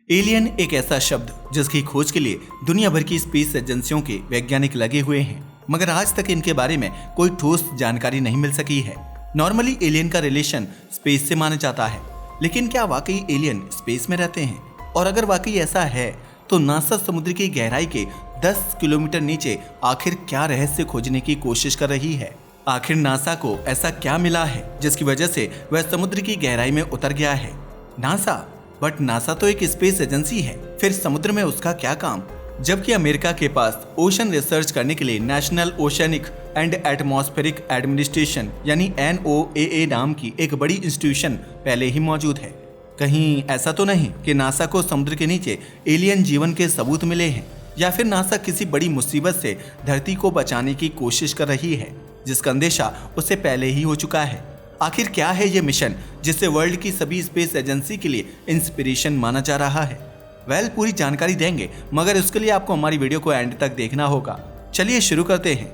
Alien एक ऐसा शब्द जिसकी खोज के लिए दुनिया भर की स्पेस एजेंसियों के वैज्ञानिक लगे हुए हैं, मगर आज तक इनके बारे में कोई ठोस जानकारी नहीं मिल सकी है। नॉर्मली एलियन का रिलेशन स्पेस से माना जाता है, लेकिन क्या वाकई एलियन स्पेस में रहते हैं? और अगर वाकई ऐसा है तो नासा समुद्र की गहराई के 10 किलोमीटर नीचे आखिर क्या रहस्य खोजने की कोशिश कर रही है? आखिर नासा को ऐसा क्या मिला है जिसकी वजह से वह समुद्र की गहराई में उतर गया है? नासा तो एक स्पेस एजेंसी है, फिर समुद्र में उसका क्या काम? जबकि अमेरिका के पास ओशन रिसर्च करने के लिए national oceanic and atmospheric administration यानी NOAA नाम की एक बड़ी इंस्टीट्यूशन पहले ही मौजूद है। कहीं ऐसा तो नहीं कि नासा को समुद्र के नीचे एलियन जीवन के सबूत मिले हैं, या फिर नासा किसी बड़ी मुसीबत से धरती को बचाने की कोशिश कर रही है जिसका अंदेशा उसे पहले ही हो चुका है? आखिर क्या है ये मिशन जिसे वर्ल्ड की सभी स्पेस एजेंसी के लिए इंस्पिरेशन माना जा रहा है? पूरी जानकारी देंगे, मगर उसके लिए आपको हमारी वीडियो को एंड तक देखना होगा। चलिए शुरू करते हैं।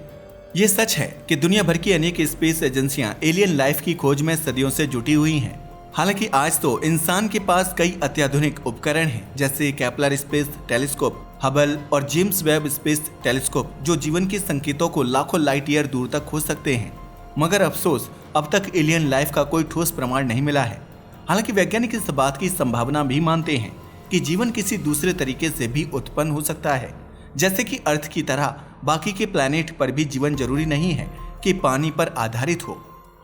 ये सच है कि दुनिया भर की अनेक स्पेस एजेंसियां एलियन लाइफ की खोज में सदियों से जुटी हुई हैं। हालांकि आज तो इंसान के पास कई अत्याधुनिक उपकरण हैं, जैसे केपलर स्पेस टेलीस्कोप, हबल और जेम्स वेब स्पेस टेलीस्कोप, जो जीवन के संकेतों को लाखों लाइट ईयर दूर तक खोज सकते हैं। मगर अफसोस, अब तक एलियन लाइफ का कोई ठोस प्रमाण नहीं मिला है। हालांकि वैज्ञानिक इस बात की संभावना भी मानते हैं कि जीवन किसी दूसरे तरीके से भी उत्पन्न हो सकता है। जैसे कि अर्थ की तरह बाकी के प्लैनेट पर भी जीवन जरूरी नहीं है कि पानी पर आधारित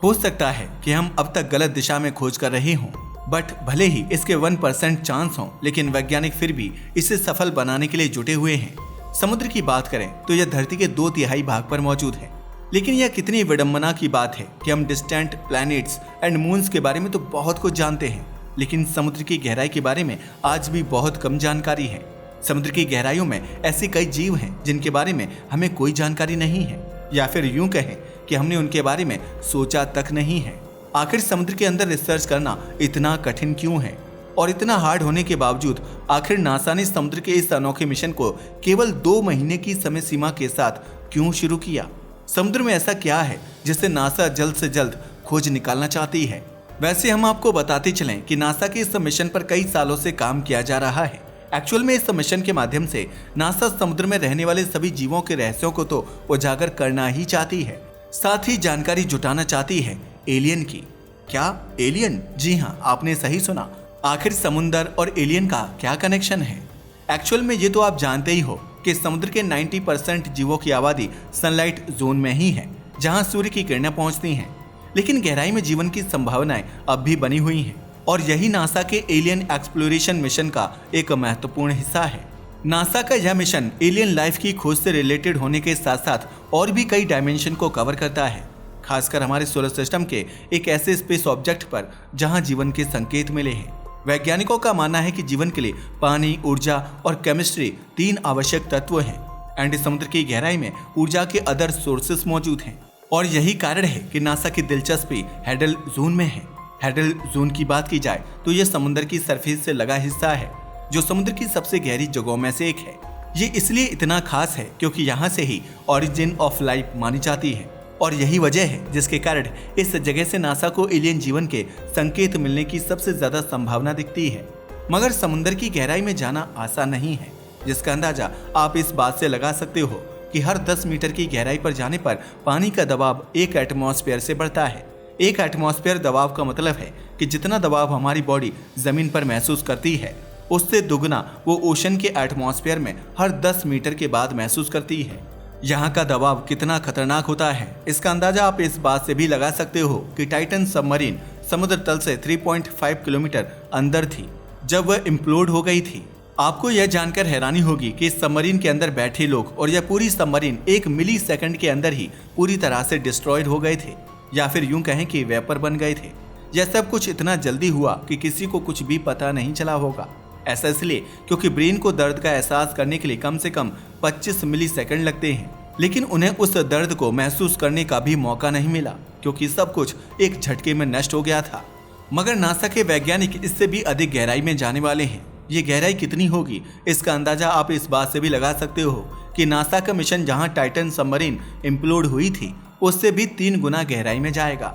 हो सकता है कि हम अब तक गलत दिशा में खोज कर रहे हों, बट भले ही इसके 1% चांस हों, लेकिन वैज्ञानिक फिर भी इसे सफल बनाने के लिए जुटे हुए हैं। समुद्र की बात करें तो यह धरती के 2/3 भाग पर मौजूद है, लेकिन यह कितनी विडंबना की बात है कि हम डिस्टेंट प्लैनेट्स एंड मून्स के बारे में तो बहुत कुछ जानते हैं, लेकिन समुद्र की गहराई के बारे में आज भी बहुत कम जानकारी है। समुद्र की गहराइयों में ऐसे कई जीव हैं जिनके बारे में हमें कोई जानकारी नहीं है, या फिर यूं कहें कि हमने उनके बारे में सोचा तक नहीं है। आखिर समुद्र के अंदर रिसर्च करना इतना कठिन क्यों है? और इतना हार्ड होने के बावजूद आखिर नासा ने समुद्र के इस अनोखे मिशन को केवल 2 महीने की समय सीमा के साथ क्यों शुरू किया? समुद्र में ऐसा क्या है जिसे नासा जल्द से जल्द खोज निकालना चाहती है? वैसे हम आपको बताते चलें कि नासा के इस मिशन पर कई सालों से काम किया जा रहा है। एक्चुअल में इस मिशन के माध्यम से नासा समुद्र में रहने वाले सभी जीवों के रहस्यों को तो उजागर करना ही चाहती है, साथ ही जानकारी जुटाना चाहती है एलियन की। क्या एलियन? जी हाँ, आपने सही सुना। आखिर समुद्र और एलियन का क्या कनेक्शन है? एक्चुअल में ये तो आप जानते ही हो कि समुद्र के 90% जीवों की आबादी सनलाइट जोन में ही है, जहां सूर्य की किरणें पहुंचती हैं। लेकिन गहराई में जीवन की संभावनाएं अब भी बनी हुई हैं, और यही नासा के एलियन एक्सप्लोरेशन मिशन का एक महत्वपूर्ण हिस्सा है। नासा का यह मिशन एलियन लाइफ की खोज से रिलेटेड होने के साथ साथ और भी कई डायमेंशन को कवर करता है, खासकर हमारे सोलर सिस्टम के एक ऐसे स्पेस ऑब्जेक्ट पर जहां जीवन के संकेत मिले हैं। वैज्ञानिकों का मानना है कि जीवन के लिए पानी, ऊर्जा और केमिस्ट्री 3 आवश्यक तत्व हैं, एंड समुद्र की गहराई में ऊर्जा के अदर सोर्सेस मौजूद हैं। और यही कारण है कि नासा की दिलचस्पी हैडल जोन में है। हैडल जोन की बात की जाए तो यह समुद्र की सरफेस से लगा हिस्सा है, जो समुद्र की सबसे गहरी जगहों में से एक है। ये इसलिए इतना खास है क्योंकि यहाँ से ही ओरिजिन ऑफ लाइफ मानी जाती है, और यही वजह है जिसके कारण इस जगह से नासा को एलियन जीवन के संकेत मिलने की सबसे ज्यादा संभावना दिखती है। मगर समुद्र की गहराई में जाना आसान नहीं है, जिसका अंदाजा आप इस बात से लगा सकते हो कि हर 10 मीटर की गहराई पर जाने पर पानी का दबाव 1 एटमॉस्फेयर से बढ़ता है। 1 एटमॉस्फेयर दबाव का मतलब है कि जितना दबाव हमारी बॉडी जमीन पर महसूस करती है, उससे दुगना वो ओशन के एटमॉस्फेयर में हर 10 मीटर के बाद महसूस करती है। यहाँ का दबाव कितना खतरनाक होता है, इसका अंदाजा आप इस बात से भी लगा सकते हो कि टाइटन सबमरीन समुद्र तल से 3.5 किलोमीटर अंदर थी जब वह इम्प्लोड हो गई थी। आपको यह जानकर हैरानी होगी कि इस सबमरीन के अंदर बैठे लोग और यह पूरी सबमरीन 1 मिली सेकंड के अंदर ही पूरी तरह से डिस्ट्रॉयड हो गए थे, या फिर यूं कहें कि वेपर बन गए थे। यह सब कुछ इतना जल्दी हुआ कि किसी को कुछ भी पता नहीं चला होगा। ऐसा इसलिए क्योंकि ब्रेन को दर्द का एहसास करने के लिए कम से कम 25 मिली सेकंड लगते हैं, लेकिन उन्हें उस दर्द को महसूस करने का भी मौका नहीं मिला क्योंकि सब कुछ एक झटके में नष्ट हो गया था। मगर नासा के वैज्ञानिक इससे भी अधिक गहराई में जाने वाले हैं। ये गहराई कितनी होगी, इसका अंदाजा आप इस बात से भी लगा सकते हो कि नासा का मिशन जहां टाइटन सबमरीन इम्प्लोड हुई थी, उससे भी 3 गुना गहराई में जाएगा।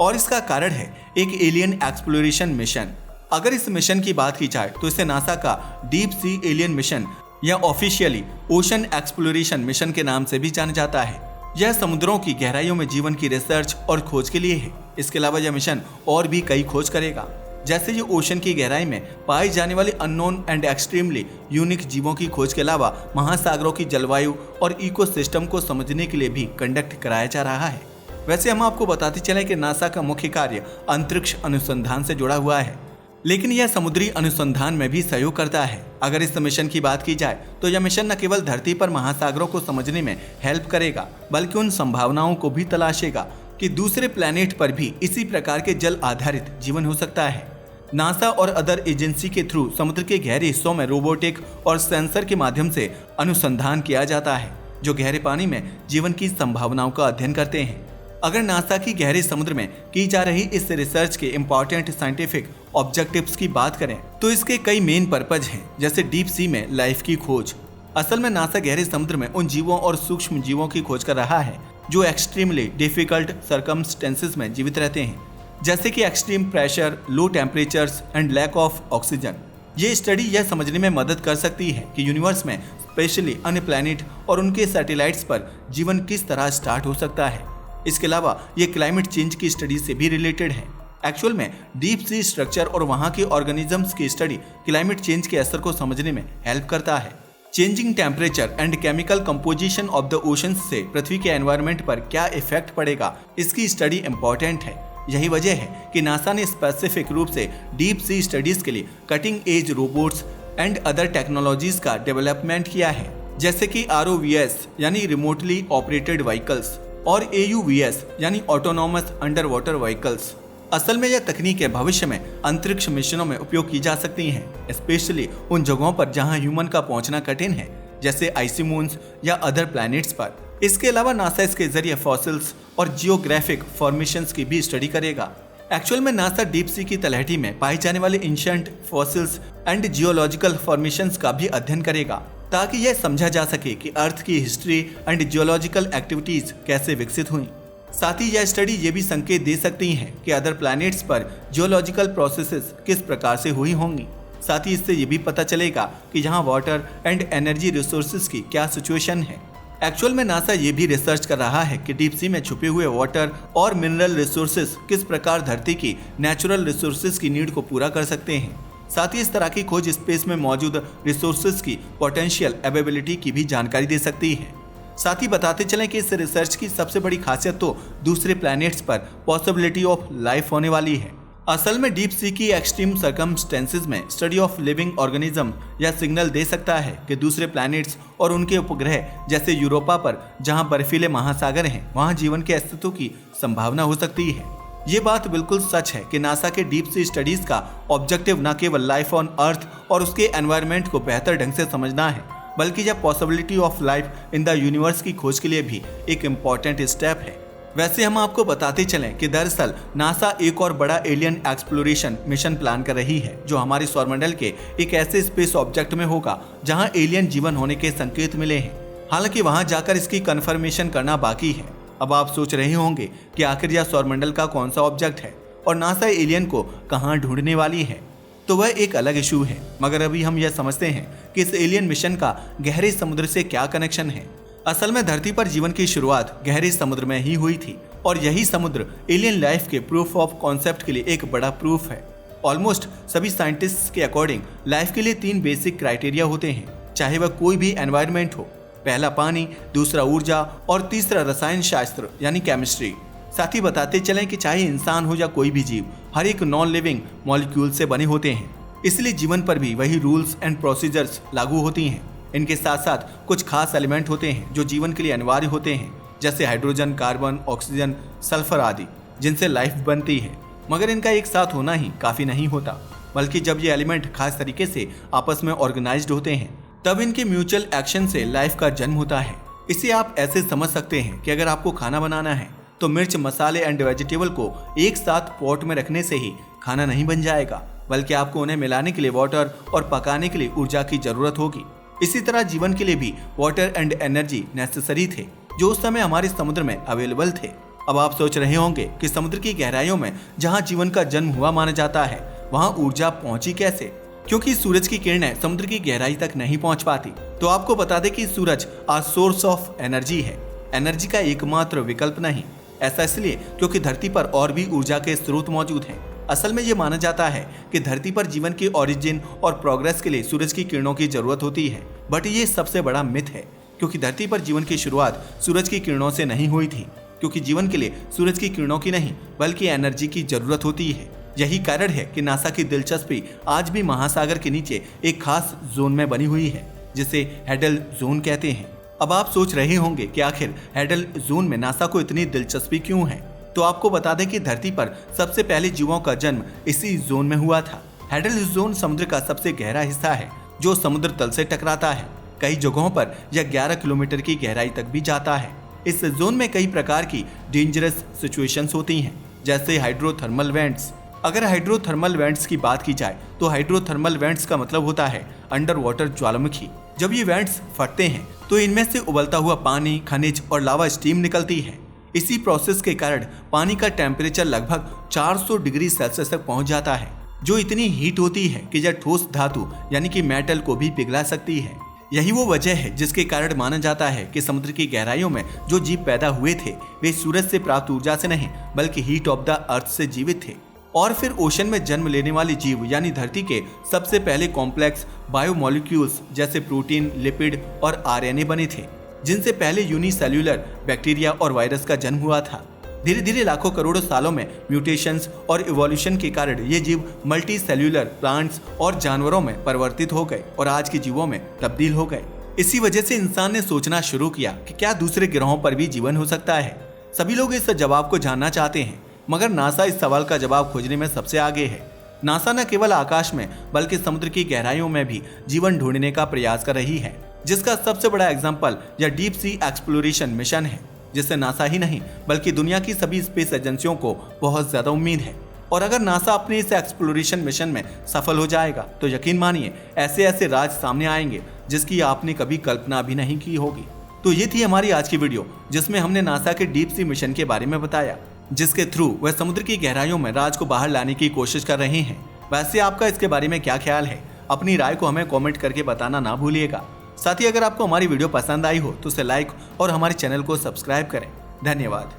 और इसका कारण है एक एलियन एक्सप्लोरेशन मिशन। अगर इस मिशन की बात की जाए तो इसे नासा का डीप सी एलियन मिशन या ऑफिशियली ओशन एक्सप्लोरेशन मिशन के नाम से भी जाना जाता है। यह समुद्रों की गहराइयों में जीवन की रिसर्च और खोज के लिए है। इसके अलावा यह मिशन और भी कई खोज करेगा, जैसे ये ओशन की गहराई में पाई जाने वाली अननोन एंड एक्सट्रीमली यूनिक जीवों की खोज के अलावा महासागरों की जलवायु और इकोसिस्टम को समझने के लिए भी कंडक्ट कराया जा रहा है। वैसे हम आपको बताते चले कि नासा का मुख्य कार्य अंतरिक्ष अनुसंधान से जुड़ा हुआ है, लेकिन यह समुद्री अनुसंधान में भी सहयोग करता है। अगर इस मिशन की बात की जाए तो यह मिशन न केवल धरती पर महासागरों को समझने में हेल्प करेगा, बल्कि उन संभावनाओं को भी तलाशेगा कि दूसरे प्लेनेट पर भी इसी प्रकार के जल आधारित जीवन हो सकता है। नासा और अदर एजेंसी के थ्रू समुद्र के गहरे हिस्सों में रोबोटिक और सेंसर के माध्यम से अनुसंधान किया जाता है, जो गहरे पानी में जीवन की संभावनाओं का अध्ययन करते हैं। अगर नासा की गहरे समुद्र में की जा रही इस रिसर्च के इम्पोर्टेंट साइंटिफिक ऑब्जेक्टिव्स की बात करें तो इसके कई मेन पर्पज हैं, जैसे डीप सी में लाइफ की खोज। असल में नासा गहरे समुद्र में उन जीवों और सूक्ष्म जीवों की खोज कर रहा है जो एक्सट्रीमली डिफिकल्ट सर्कमस्टेंसेस में जीवित रहते हैं, जैसे कि extreme pressure, low temperatures and lack of oxygen. ये स्टडी यह समझने में मदद कर सकती है कि यूनिवर्स में स्पेशली अन्य प्लैनेट और उनके सैटेलाइट्स पर जीवन किस तरह स्टार्ट हो सकता है। इसके अलावा ये क्लाइमेट चेंज की स्टडी से भी रिलेटेड है। एक्चुअल में डीप सी स्ट्रक्चर और वहाँ के ऑर्गेनिजम्स की स्टडी क्लाइमेट चेंज के असर को समझने में हेल्प करता है। Changing temperature and chemical composition of the oceans से पृथ्वी के एनवायरनमेंट पर क्या इफेक्ट पड़ेगा, इसकी स्टडी इम्पोर्टेंट है। यही वजह है कि नासा ने स्पेसिफिक रूप से डीप सी स्टडीज के लिए cutting edge robots and other technologies का डेवलपमेंट किया है, जैसे कि ROVs यानी रिमोटली ऑपरेटेड व्हीकल्स और AUVs यानी ऑटोनॉमस अंडर वाटर व्हीकल्स। असल में यह तकनीकें भविष्य में अंतरिक्ष मिशनों में उपयोग की जा सकती हैं, स्पेशली उन जगहों पर जहां ह्यूमन का पहुंचना कठिन है, जैसे आइसी मून्स या अदर प्लैनेट्स पर। इसके अलावा नासा इसके जरिए फॉसिल्स और जियोग्राफिक फॉर्मेशंस की भी स्टडी करेगा। एक्चुअल में नासा डीप सी की तलहटी में पाई जाने वाले ancient fossils and geological formations का भी अध्ययन करेगा, ताकि यह समझा जा सके कि अर्थ की हिस्ट्री एंड जियोलॉजिकल एक्टिविटीज कैसे विकसित हुई। साथ ही यह स्टडी ये भी संकेत दे सकती है कि अदर प्लैनेट्स पर जियोलॉजिकल प्रोसेसेस किस प्रकार से हुई होंगी। साथ ही इससे ये भी पता चलेगा कि यहाँ वाटर एंड एनर्जी रिसोर्सेज की क्या सिचुएशन है। एक्चुअल में नासा ये भी रिसर्च कर रहा है कि डीप सी में छुपे हुए वाटर और मिनरल रिसोर्सेज किस प्रकार धरती की नेचुरल रिसोर्सेज की नीड को पूरा कर सकते हैं। साथ ही इस तरह की खोज स्पेस में मौजूद रिसोर्सेज की पोटेंशियल अवेलेबिलिटी की भी जानकारी दे सकती है। साथ ही बताते चलें कि इस रिसर्च की सबसे बड़ी खासियत तो दूसरे प्लैनेट्स पर पॉसिबिलिटी ऑफ लाइफ होने वाली है। असल में डीप सी की एक्सट्रीम सर्कमस्टेंसेस में स्टडी ऑफ लिविंग ऑर्गेनिज्म यह सिग्नल दे सकता है कि दूसरे प्लैनेट्स और उनके उपग्रह जैसे यूरोपा पर जहां बर्फीले महासागर हैं, वहां जीवन के अस्तित्व की संभावना हो सकती है। ये बात बिल्कुल सच है कि नासा के डीप सी स्टडीज का ऑब्जेक्टिव न केवल लाइफ ऑन अर्थ और उसके एनवायरनमेंट को बेहतर ढंग से समझना है, बल्कि यह possibility of life in the universe की खोज के लिए भी एक इम्पॉर्टेंट स्टेप है। वैसे हम आपको बताते चलें कि दरअसल नासा एक और बड़ा एलियन एक्सप्लोरेशन मिशन प्लान कर रही है, जो हमारे सौरमंडल के एक ऐसे स्पेस ऑब्जेक्ट में होगा जहां एलियन जीवन होने के संकेत मिले हैं। हालांकि वहां जाकर इसकी कंफर्मेशन करना बाकी है। अब आप सोच रहे होंगे कि आखिर यह सौरमंडल का कौन सा ऑब्जेक्ट है और नासा एलियन को कहां ढूंढने वाली है, तो वह एक अलग इशू है। मगर अभी हम यह समझते हैं कि इस एलियन मिशन का गहरे समुद्र से क्या कनेक्शन है। असल में धरती पर जीवन की शुरुआत गहरे समुद्र में ही हुई थी और यही समुद्र एलियन लाइफ के प्रूफ ऑफ कॉन्सेप्ट के लिए एक बड़ा प्रूफ है। ऑलमोस्ट सभी साइंटिस्ट्स के अकॉर्डिंग लाइफ के लिए 3 बेसिक क्राइटेरिया होते हैं, चाहे वह कोई भी एनवायरनमेंट हो। पहला पानी, दूसरा ऊर्जा और तीसरा रसायन शास्त्र यानी केमिस्ट्री। साथ ही बताते चलें कि चाहे इंसान हो या कोई भी जीव, हर एक नॉन लिविंग मॉलिक्यूल से बने होते हैं, इसलिए जीवन पर भी वही रूल्स एंड प्रोसीजर्स लागू होती हैं। इनके साथ साथ कुछ खास एलिमेंट होते हैं जो जीवन के लिए अनिवार्य होते हैं, जैसे हाइड्रोजन, कार्बन, ऑक्सीजन, सल्फर आदि, जिनसे लाइफ बनती है। मगर इनका एक साथ होना ही काफी नहीं होता, बल्कि जब ये एलिमेंट खास तरीके से आपस में ऑर्गेनाइज्ड होते हैं, तब इनके म्यूचुअल एक्शन से लाइफ का जन्म होता है। इसे आप ऐसे समझ सकते हैं कि अगर आपको खाना बनाना है तो मिर्च, मसाले एंड वेजिटेबल को एक साथ पॉट में रखने से ही खाना नहीं बन जाएगा, बल्कि आपको उन्हें मिलाने के लिए वाटर और पकाने के लिए ऊर्जा की जरूरत होगी। इसी तरह जीवन के लिए भी वाटर एंड एनर्जी नेसेसरी थे, जो उस समय हमारे समुद्र में अवेलेबल थे। अब आप सोच रहे होंगे कि समुद्र की गहराइयों में जहां जीवन का जन्म हुआ माना जाता है, वहाँ ऊर्जा पहुंची कैसे? क्योंकि सूरज की किरणें समुद्र की गहराई तक नहीं पहुंच पाती। तो आपको बता दें कि सूरज आज सोर्स ऑफ एनर्जी है, एनर्जी का एकमात्र विकल्प नहीं। ऐसा इसलिए क्योंकि धरती पर और भी ऊर्जा के स्रोत मौजूद हैं। असल में ये माना जाता है कि धरती पर जीवन के ओरिजिन और प्रोग्रेस के लिए सूरज की किरणों की जरूरत होती है, बट ये सबसे बड़ा मिथ है, क्योंकि धरती पर जीवन की शुरुआत सूरज की किरणों से नहीं हुई थी। क्योंकि जीवन के लिए सूरज की किरणों की नहीं बल्कि एनर्जी की जरूरत होती है। यही कारण है कि नासा की दिलचस्पी आज भी महासागर के नीचे एक खास जोन में बनी हुई है, जिसे हैडल जोन कहते हैं। अब आप सोच रहे होंगे कि आखिर हैडल जोन में नासा को इतनी दिलचस्पी क्यों है? तो आपको बता दें कि धरती पर सबसे पहले जीवों का जन्म इसी जोन में हुआ था। हैडल जोन समुद्र का सबसे गहरा हिस्सा है जो समुद्र तल से टकराता है। कई जगहों पर यह 11 किलोमीटर की गहराई तक भी जाता है। इस जोन में कई प्रकार की डेंजरस सिचुएशंस होती हैं, जैसे हाइड्रोथर्मल वेंट्स। अगर हाइड्रोथर्मल वेंट्स की बात की जाए तो हाइड्रोथर्मल वेंट्स का मतलब होता है अंडर वाटर ज्वालामुखी। जब ये वेंट्स फटते हैं तो इनमें से उबलता हुआ पानी, खनिज और लावा स्टीम निकलती है। इसी प्रोसेस के कारण पानी का टेम्परेचर लगभग 400 डिग्री सेल्सियस तक पहुंच जाता है, जो इतनी हीट होती है कि यह ठोस धातु यानी कि मेटल को भी पिघला सकती है। यही वो वजह है जिसके कारण माना जाता है कि समुद्र की गहराइयों में जो जीव पैदा हुए थे वे सूरज से प्राप्त ऊर्जा से नहीं बल्कि हीट ऑफ द अर्थ से जीवित थे। और फिर ओशन में जन्म लेने वाले जीव यानी धरती के सबसे पहले कॉम्प्लेक्स बायोमोलिक्यूल्स जैसे प्रोटीन, लिपिड और आरएनए बने थे, जिनसे पहले यूनिसेल्युलर बैक्टीरिया और वायरस का जन्म हुआ था। धीरे धीरे लाखों करोड़ों सालों में म्यूटेशंस और इवोल्यूशन के कारण ये जीव मल्टी सेल्युलर प्लांट्स और जानवरों में परिवर्तित हो गए और आज के जीवों में तब्दील हो गए। इसी वजह से इंसान ने सोचना शुरू किया कि क्या दूसरे ग्रहों पर भी जीवन हो सकता है। सभी लोग इस जवाब को जानना चाहते हैं, मगर नासा इस सवाल का जवाब खोजने में सबसे आगे है। नासा न केवल आकाश में बल्कि समुद्र की गहराइयों में भी जीवन ढूंढने का प्रयास कर रही है, जिसका सबसे बड़ा एग्जाम्पल यह डीप सी एक्सप्लोरेशन मिशन है, जिससे नासा ही नहीं बल्कि दुनिया की सभी स्पेस एजेंसियों को बहुत ज्यादा उम्मीद है। और अगर नासा अपने इस एक्सप्लोरेशन मिशन में सफल हो जाएगा तो यकीन मानिए ऐसे ऐसे राज सामने आएंगे जिसकी आपने कभी कल्पना भी नहीं की होगी। तो ये थी हमारी आज की वीडियो, जिसमें हमने नासा के डीप सी मिशन के बारे में बताया, जिसके थ्रू वह समुद्र की गहराइयों में राज को बाहर लाने की कोशिश कर रहे हैं। वैसे आपका इसके बारे में क्या ख्याल है? अपनी राय को हमें कमेंट करके बताना ना भूलिएगा। साथ ही अगर आपको हमारी वीडियो पसंद आई हो तो उसे लाइक और हमारे चैनल को सब्सक्राइब करें। धन्यवाद।